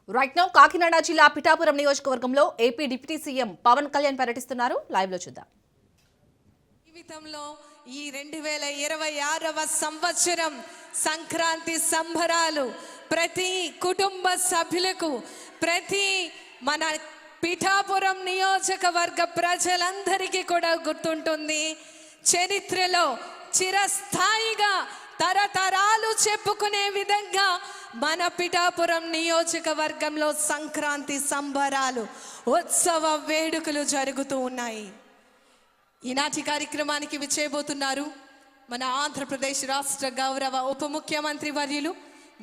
Right now Kakinada జిల్లా పిఠాపురం నియోజకవర్గంలో AP deputy CM Pawan Kalyan పర్యటిస్తున్నారు. లైవ్ లో చూద్దాం. జీవితంలో ఈ 2026వ సంవత్సరం సంక్రాంతి సంబరాలు ప్రతి కుటుంబ సభ్యులకు, ప్రతి మన పిఠాపురం నియోజకవర్గ ప్రజలందరికీ కూడా గుర్తుంటుంది. చరిత్రలో చిరస్థాయిగా తరతరాలు చెప్పుకునే విధంగా మన పిఠాపురం నియోజకవర్గంలో సంక్రాంతి సంబరాలు, ఉత్సవ వేడుకలు జరుగుతూ ఉన్నాయి. ఈనాటి కార్యక్రమానికి విచ్చేయబోతున్నారు మన ఆంధ్రప్రదేశ్ రాష్ట్ర గౌరవ ఉప ముఖ్యమంత్రి వర్యులు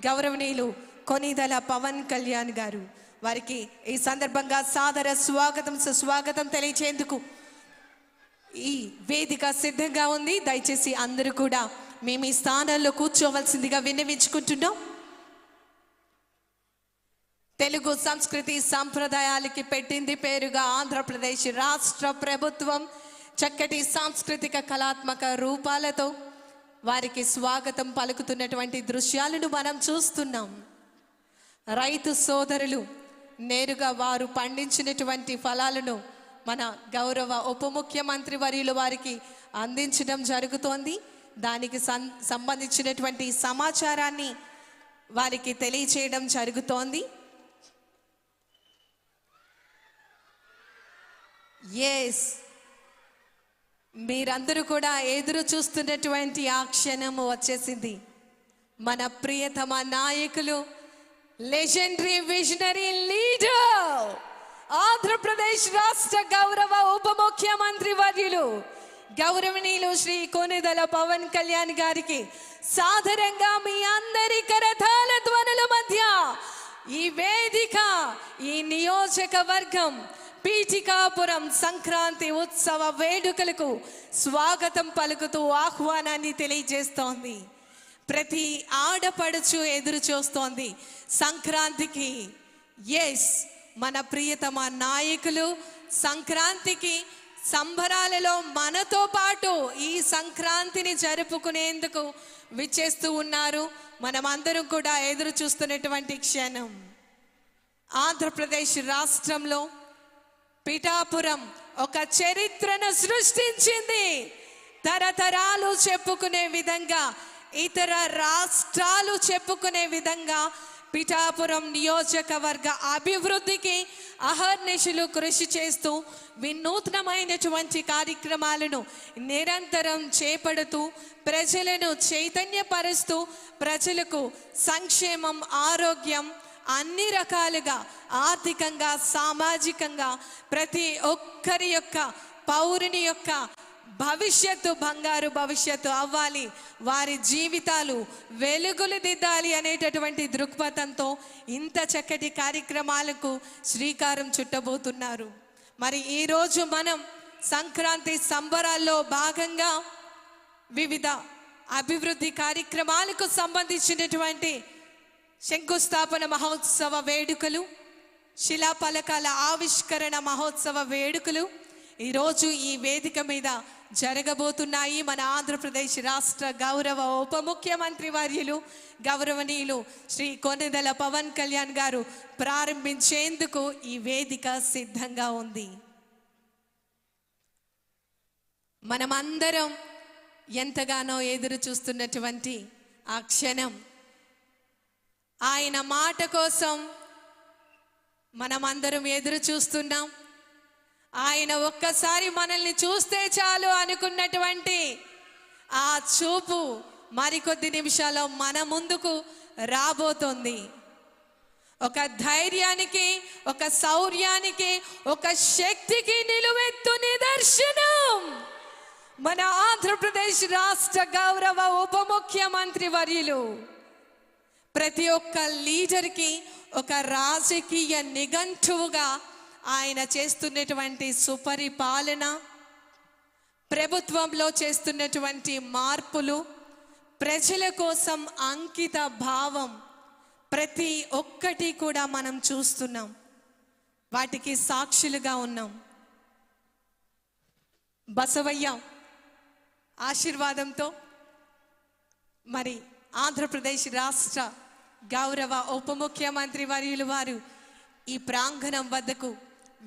గౌరవనీయులు కొనిదెల పవన్ కళ్యాణ్ గారు. వారికి ఈ సందర్భంగా సాదర స్వాగతం సుస్వాగతం తెలియచేందుకు ఈ వేదిక సిద్ధంగా ఉంది. దయచేసి అందరూ కూడా మేము ఈ స్థానాల్లో కూర్చోవలసిందిగా విన్నవించుకుంటున్నాం. తెలుగు సంస్కృతి సంప్రదాయాలకి పెట్టింది పేరుగా ఆంధ్రప్రదేశ్ రాష్ట్ర ప్రభుత్వం చక్కటి సాంస్కృతిక కళాత్మక రూపాలతో వారికి స్వాగతం పలుకుతున్నటువంటి దృశ్యాలను మనం చూస్తున్నాం. రైతు సోదరులు నేరుగా వారు పండించినటువంటి ఫలాలను మన గౌరవ ఉప ముఖ్యమంత్రి వర్యులు వారికి అందించడం జరుగుతోంది. దానికి సంబంధించినటువంటి సమాచారాన్ని వారికి తెలియచేయడం జరుగుతోంది. ఎస్, మీరందరూ కూడా ఎదురు చూస్తున్నటువంటి ఆ క్షణము వచ్చేసింది. మన ప్రియతమ నాయకులు, లెజెండరీ విజనరీ లీడర్, ఆంధ్రప్రదేశ్ రాష్ట్ర గౌరవ ఉప ముఖ్యమంత్రి వర్యులు గౌరవనీయులు శ్రీ కొనిదెల పవన్ కళ్యాణ్ గారికి సాదరంగా మీ అందరి కరతాళ ధ్వనుల మధ్య ఈ వేదిక, ఈ నియోజకవర్గం పీఠికాపురం సంక్రాంతి ఉత్సవ వేడుకలకు స్వాగతం పలుకుతూ ఆహ్వానాన్ని తెలియజేస్తోంది. ప్రతి ఆడపడుచు ఎదురు చూస్తోంది సంక్రాంతికి. ఎస్, మన ప్రియతమ నాయకులు సంక్రాంతికి సంబరాలలో మనతో పాటు ఈ సంక్రాంతిని జరుపుకునేందుకు విచ్చేస్తూ ఉన్నారు. మనమందరం కూడా ఎదురు చూస్తున్నటువంటి క్షణం. ఆంధ్రప్రదేశ్ రాష్ట్రంలో పిఠాపురం ఒక చరిత్రను సృష్టించింది. తరతరాలు చెప్పుకునే విధంగా, ఇతర రాష్ట్రాలు చెప్పుకునే విధంగా పిఠాపురం నియోజకవర్గ అభివృద్ధికి అహర్నిశలు కృషి చేస్తూ వినూత్నమైనటువంటి కార్యక్రమాలను నిరంతరం చేపడుతూ ప్రజలను చైతన్యపరుస్తూ ప్రజలకు సంక్షేమం, ఆరోగ్యం అన్ని రకాలుగా ఆర్థికంగా, సామాజికంగా ప్రతి ఒక్కరి యొక్క పౌరుని యొక్క భవిష్యత్తు బంగారు భవిష్యత్తు అవ్వాలి, వారి జీవితాలు వెలుగులు దిద్దాలి అనేటటువంటి దృక్పథంతో ఇంత చక్కటి కార్యక్రమాలకు శ్రీకారం చుట్టబోతున్నారు. మరి ఈరోజు మనం సంక్రాంతి సంబరాల్లో భాగంగా వివిధ అభివృద్ధి కార్యక్రమాలకు సంబంధించినటువంటి శంకుస్థాపన మహోత్సవ వేడుకలు, శిలాఫలకాల ఆవిష్కరణ మహోత్సవ వేడుకలు ఈరోజు ఈ వేదిక మీద జరగబోతున్నాయి. మన ఆంధ్రప్రదేశ్ రాష్ట్ర గౌరవ ఉప ముఖ్యమంత్రి వర్యులు గౌరవనీయులు శ్రీ కొనిదెల పవన్ కళ్యాణ్ గారు ప్రారంభించేందుకు ఈ వేదిక సిద్ధంగా ఉంది. మనమందరం ఎంతగానో ఎదురు చూస్తున్నటువంటి ఆ క్షణం, ఆయన మాట కోసం మనమందరం ఎదురు చూస్తున్నాం. ఆయన ఒక్కసారి మనల్ని చూస్తే చాలు అనుకున్నటువంటి ఆ చూపు మరికొద్ది నిమిషాల్లో మన ముందుకు రాబోతోంది. ఒక ధైర్యానికి, ఒక శౌర్యానికి, ఒక శక్తికి నిలువెత్తు నిదర్శనం మన ఆంధ్రప్రదేశ్ రాష్ట్ర గౌరవ ఉప ముఖ్యమంత్రి వర్యులు. ప్రతి ఒక్క లీడర్కి ఒక రాజకీయ నిఘంటువుగా ఆయన చేస్తున్నటువంటి సుపరిపాలన, ప్రభుత్వంలో చేస్తున్నటువంటి మార్పులు, ప్రజల కోసం అంకిత భావం ప్రతి ఒక్కటి కూడా మనం చూస్తున్నాం, వాటికి సాక్షులుగా ఉన్నాం. బసవయ్య ఆశీర్వాదంతో మరి ఆంధ్రప్రదేశ్ రాష్ట్ర గౌరవ ఉప ముఖ్యమంత్రి వర్యులు వారు ఈ ప్రాంగణం వద్దకు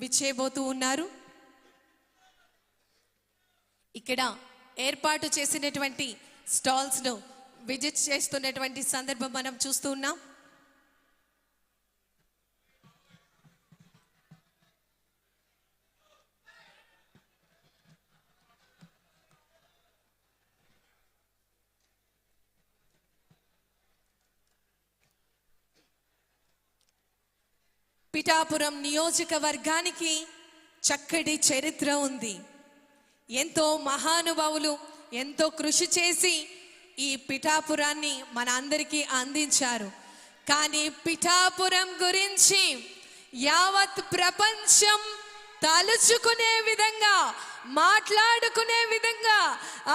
విచ్చేబోతూ ఉన్నారు. ఇక్కడ ఏర్పాటు చేసినటువంటి స్టాల్స్ ను విజిట్ చేస్తున్నటువంటి సందర్భం మనం చూస్తూ ఉన్నాం. పిఠాపురం నియోజకవర్గానికి చక్కటి చరిత్ర ఉంది. ఎంతో మహానుభావులు ఎంతో కృషి చేసి ఈ పిఠాపురాన్ని మన అందరికీ అందించారు. కానీ పిఠాపురం గురించి యావత్ ప్రపంచం తలుచుకునే విధంగా, మాట్లాడుకునే విధంగా,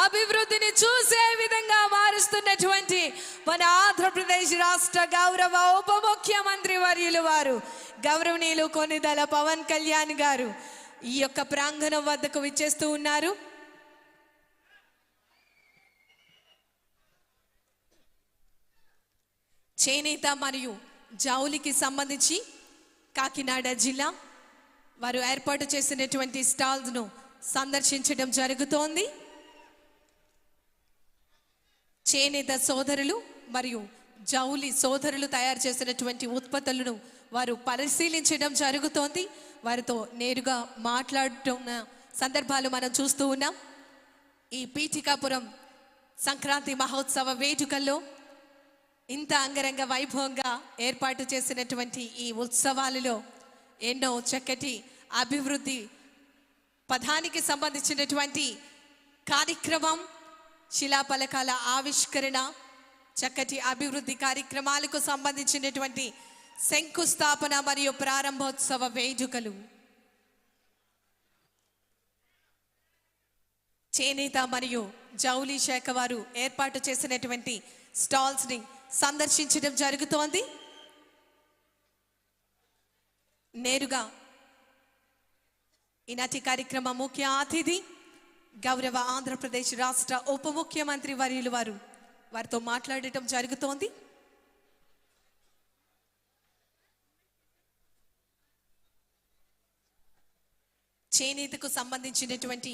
అభివృద్ధిని చూసే విధంగా మారుస్తున్నటువంటి మన ఆంధ్రప్రదేశ్ రాష్ట్ర గౌరవ ఉప ముఖ్యమంత్రి వర్యులు వారు గౌరవనీయులు కొనిదెల పవన్ కళ్యాణ్ గారు ఈ యొక్క ప్రాంగణం వద్దకు విచ్చేస్తూ ఉన్నారు. చేనేత మరియు జౌలికి సంబంధించి కాకినాడ జిల్లా వారు ఏర్పాటు చేసినటువంటి స్టాల్స్ ను సందర్శించడం జరుగుతోంది. చేనేత సోదరులు మరియు జౌలి సోదరులు తయారు చేసినటువంటి ఉత్పత్తులను వారు పరిశీలించడం జరుగుతోంది. వారితో నేరుగా మాట్లాడుతున్న సందర్భాలు మనం చూస్తూ ఉన్నాం. ఈ పీఠికాపురం సంక్రాంతి మహోత్సవ వేడుకల్లో ఇంత అంగరంగ వైభవంగా ఏర్పాటు చేసినటువంటి ఈ ఉత్సవాలలో ఎన్నో చక్కటి అభివృద్ధి పథానికి సంబంధించినటువంటి కార్యక్రమం, శిలాఫలకాల ఆవిష్కరణ, చక్కటి అభివృద్ధి కార్యక్రమాలకు సంబంధించినటువంటి శంకుస్థాపన మరియు ప్రారంభోత్సవ వేడుకలు, చేనేత మరియు జౌలి శాఖ వారు ఏర్పాటు చేసినటువంటి స్టాల్స్ ని సందర్శించడం జరుగుతోంది. నేరుగా ఈనాటి కార్యక్రమ ముఖ్య అతిథి గౌరవ ఆంధ్రప్రదేశ్ రాష్ట్ర ఉప ముఖ్యమంత్రి వర్యులు వారు వారితో మాట్లాడటం జరుగుతోంది. చేనేతకు సంబంధించినటువంటి